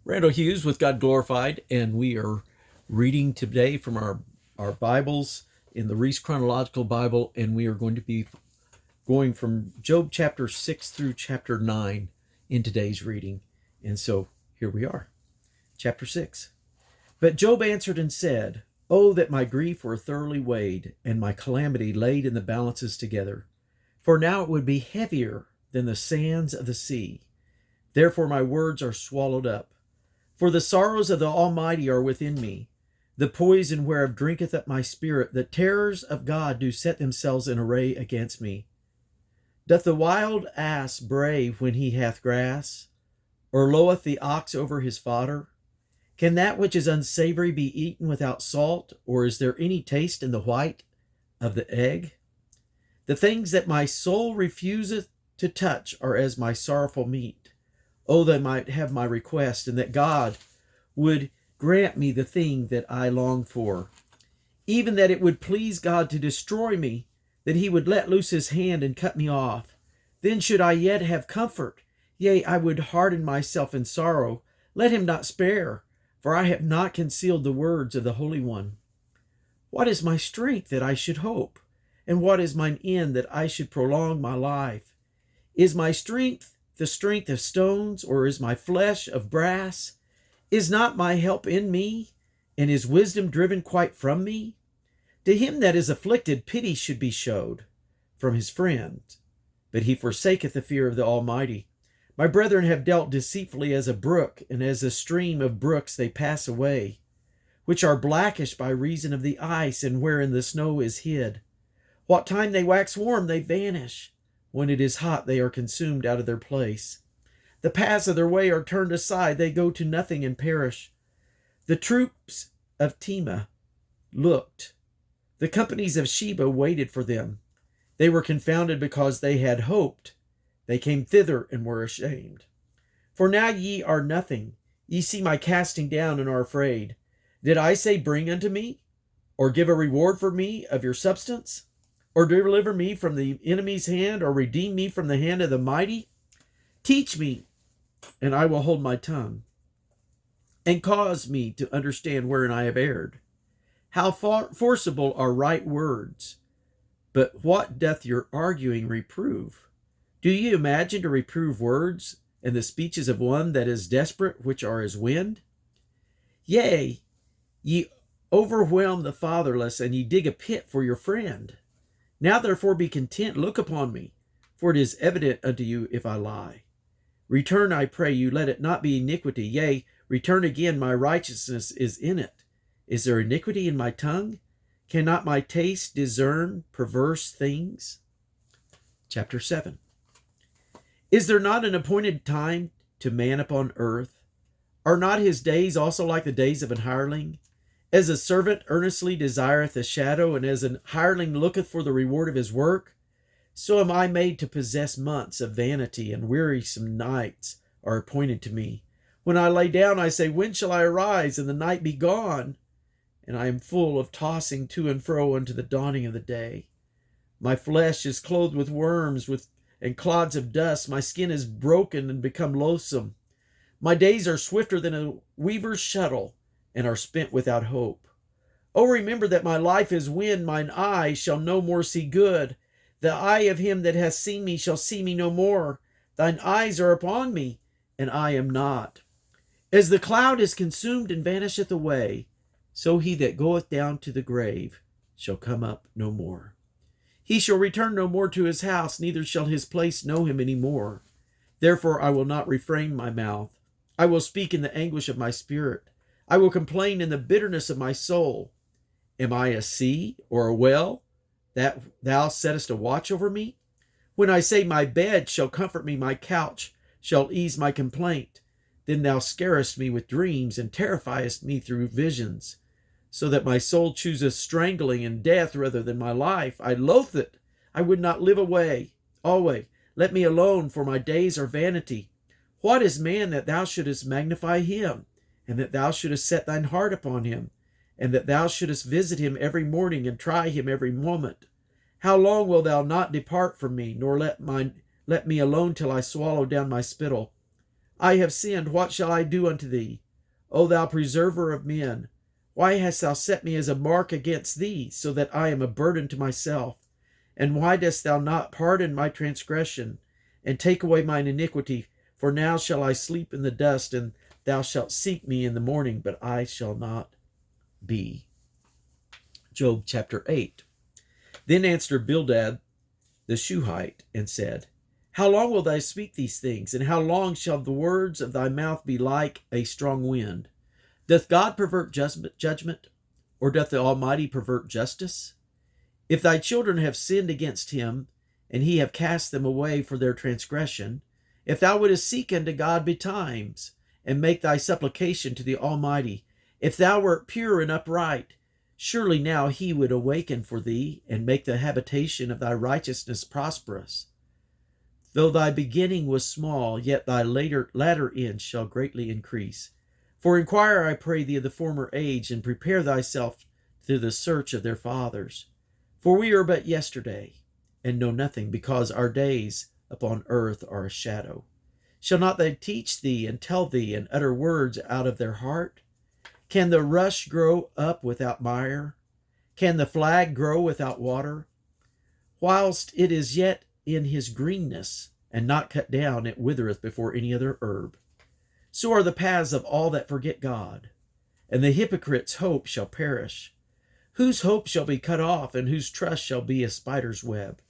Randall Hughes with God Glorified, and we are reading today from our Bibles in the Reese Chronological Bible, and we are going to be going from Job chapter 6 through chapter 9 in today's reading. And so here we are, chapter 6. But Job answered and said, "Oh, that my grief were thoroughly weighed, and my calamity laid in the balances together. For now it would be heavier than the sands of the sea. Therefore my words are swallowed up. For the sorrows of the Almighty are within me. The poison whereof drinketh up my spirit. The terrors of God do set themselves in array against me. Doth the wild ass bray when he hath grass? Or loweth the ox over his fodder? Can that which is unsavory be eaten without salt? Or is there any taste in the white of the egg? The things that my soul refuseth to touch are as my sorrowful meat. Oh, that I might have my request, and that God would grant me the thing that I long for. Even that it would please God to destroy me, that he would let loose his hand and cut me off. Then should I yet have comfort. Yea, I would harden myself in sorrow. Let him not spare, for I have not concealed the words of the Holy One. What is my strength that I should hope? And what is mine end that I should prolong my life? Is my strength the strength of stones, or is my flesh of brass? Is not my help in me, and is wisdom driven quite from me? To him that is afflicted pity should be showed from his friends, but he forsaketh the fear of the Almighty. My brethren have dealt deceitfully as a brook, and as a stream of brooks they pass away, which are blackish by reason of the ice, and wherein the snow is hid. What time they wax warm, they vanish. When it is hot, they are consumed out of their place. The paths of their way are turned aside. They go to nothing and perish. The troops of Tema looked. The companies of Sheba waited for them. They were confounded because they had hoped. They came thither and were ashamed. For now ye are nothing. Ye see my casting down and are afraid. Did I say, bring unto me? Or give a reward for me of your substance? Or deliver me from the enemy's hand, or redeem me from the hand of the mighty? Teach me, and I will hold my tongue, and cause me to understand wherein I have erred. How forcible are right words, but what doth your arguing reprove? Do ye imagine to reprove words, and the speeches of one that is desperate, which are as wind? Yea, ye overwhelm the fatherless, and ye dig a pit for your friend. Now therefore be content, look upon me, for it is evident unto you if I lie. Return, I pray you, let it not be iniquity. Yea, return again, my righteousness is in it. Is there iniquity in my tongue? Cannot my taste discern perverse things? Chapter 7. Is there not an appointed time to man upon earth? Are not his days also like the days of an hireling? As a servant earnestly desireth a shadow, and as an hireling looketh for the reward of his work, so am I made to possess months of vanity, and wearisome nights are appointed to me. When I lay down, I say, when shall I arise, and the night be gone? And I am full of tossing to and fro unto the dawning of the day. My flesh is clothed with worms and clods of dust. My skin is broken and become loathsome. My days are swifter than a weaver's shuttle, and are spent without hope. Oh, remember that my life is wind, mine eye shall no more see good. The eye of him that hath seen me shall see me no more. Thine eyes are upon me, and I am not. As the cloud is consumed and vanisheth away, so he that goeth down to the grave shall come up no more. He shall return no more to his house, neither shall his place know him any more. Therefore I will not refrain my mouth. I will speak in the anguish of my spirit. I will complain in the bitterness of my soul. Am I a sea or a well, that thou settest a watch over me? When I say, my bed shall comfort me, my couch shall ease my complaint, then thou scarest me with dreams, and terrifiest me through visions, so that my soul chooseth strangling and death rather than my life. I loathe it. I would not live always. Let me alone, for my days are vanity. What is man that thou shouldest magnify him, and that thou shouldest set thine heart upon him, and that thou shouldest visit him every morning, and try him every moment? How long wilt thou not depart from me, nor let me alone till I swallow down my spittle? I have sinned. What shall I do unto thee? O thou preserver of men, why hast thou set me as a mark against thee, so that I am a burden to myself? And why dost thou not pardon my transgression, and take away mine iniquity? For now shall I sleep in the dust, and thou shalt seek me in the morning, but I shall not be. Job chapter 8. Then answered Bildad the Shuhite, and said, How long wilt thou speak these things, and how long shall the words of thy mouth be like a strong wind? Doth God pervert judgment, or doth the Almighty pervert justice? If thy children have sinned against him, and he have cast them away for their transgression, if thou wouldest seek unto God betimes, and make thy supplication to the Almighty, if thou wert pure and upright, surely now he would awaken for thee, and make the habitation of thy righteousness prosperous. Though thy beginning was small, yet thy latter end shall greatly increase. For inquire, I pray thee, of the former age, and prepare thyself to the search of their fathers. For we are but yesterday, and know nothing, because our days upon earth are a shadow. Shall not they teach thee, and tell thee, and utter words out of their heart? Can the rush grow up without mire? Can the flag grow without water? Whilst it is yet in his greenness, and not cut down, it withereth before any other herb. So are the paths of all that forget God, and the hypocrite's hope shall perish. Whose hope shall be cut off, and whose trust shall be a spider's web?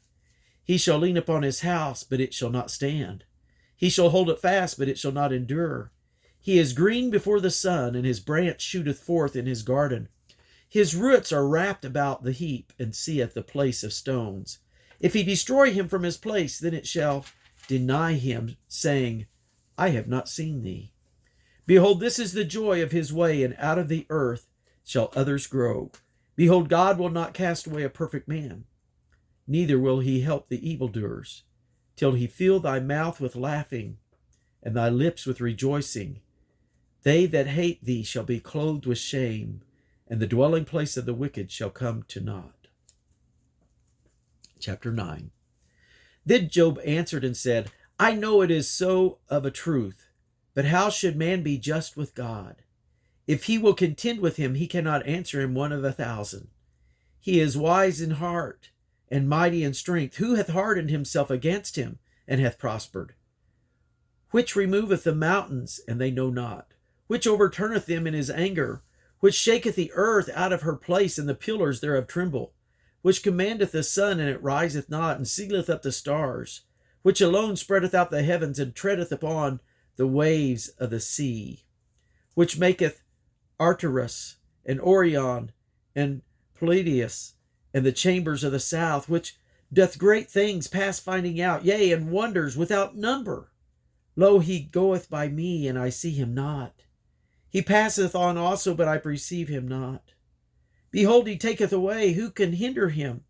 He shall lean upon his house, but it shall not stand. He shall hold it fast, but it shall not endure. He is green before the sun, and his branch shooteth forth in his garden. His roots are wrapped about the heap, and seeth the place of stones. If he destroy him from his place, then it shall deny him, saying, I have not seen thee. Behold, this is the joy of his way, and out of the earth shall others grow. Behold, God will not cast away a perfect man, neither will he help the evildoers, till he fill thy mouth with laughing, and thy lips with rejoicing. They that hate thee shall be clothed with shame, and the dwelling place of the wicked shall come to naught. Chapter 9. Then Job answered and said, I know it is so of a truth, but how should man be just with God? If he will contend with him, he cannot answer him 1 of 1,000. He is wise in heart, and mighty in strength. Who hath hardened himself against him, and hath prospered? Which removeth the mountains, and they know not? Which overturneth them in his anger? Which shaketh the earth out of her place, and the pillars thereof tremble? Which commandeth the sun, and it riseth not, and sealeth up the stars? Which alone spreadeth out the heavens, and treadeth upon the waves of the sea? Which maketh Arcturus, and Orion, and Pleiades, and the chambers of the south, which doth great things past finding out, yea, and wonders without number. Lo, he goeth by me, and I see him not. He passeth on also, but I perceive him not. Behold, he taketh away. Who can hinder him?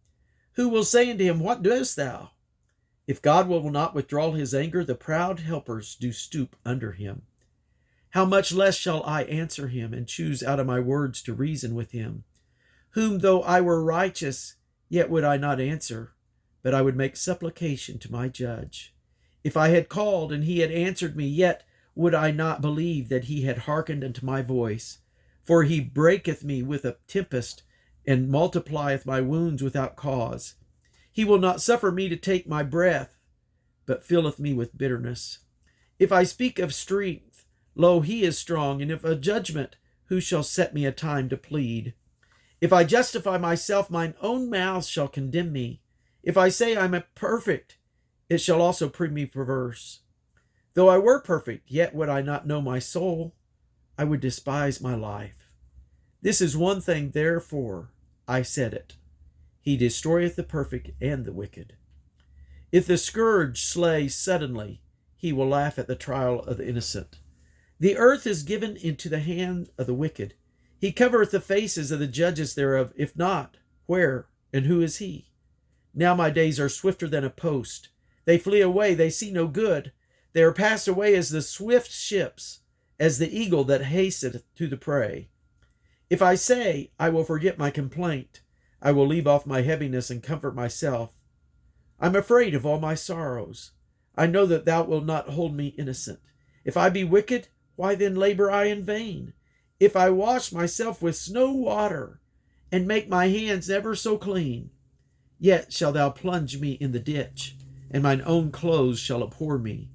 Who will say unto him, What doest thou? If God will not withdraw his anger, the proud helpers do stoop under him. How much less shall I answer him, and choose out of my words to reason with him? Whom though I were righteous, yet would I not answer, but I would make supplication to my judge. If I had called, and he had answered me, yet would I not believe that he had hearkened unto my voice. For he breaketh me with a tempest, and multiplieth my wounds without cause. He will not suffer me to take my breath, but filleth me with bitterness. If I speak of strength, lo, he is strong, and if a judgment, who shall set me a time to plead? If I justify myself, mine own mouth shall condemn me. If I say I am perfect, it shall also prove me perverse. Though I were perfect, yet would I not know my soul. I would despise my life. This is one thing, therefore I said it. He destroyeth the perfect and the wicked. If the scourge slay suddenly, he will laugh at the trial of the innocent. The earth is given into the hand of the wicked. He covereth the faces of the judges thereof. If not, where and who is he? Now my days are swifter than a post. They flee away, they see no good. They are passed away as the swift ships, as the eagle that hasteth to the prey. If I say, I will forget my complaint, I will leave off my heaviness and comfort myself. I'm afraid of all my sorrows. I know that thou wilt not hold me innocent. If I be wicked, why then labor I in vain? If I wash myself with snow water, and make my hands ever so clean, yet shalt thou plunge me in the ditch, and mine own clothes shall abhor me.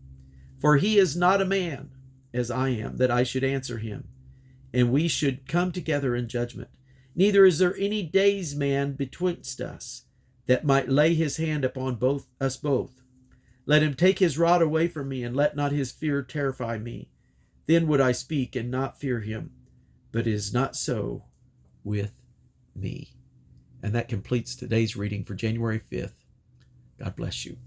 For he is not a man, as I am, that I should answer him, and we should come together in judgment. Neither is there any days man betwixt us, that might lay his hand upon us both. Let him take his rod away from me, and let not his fear terrify me. Then would I speak and not fear him. But it is not so with me. And that completes today's reading for January 5th. God bless you.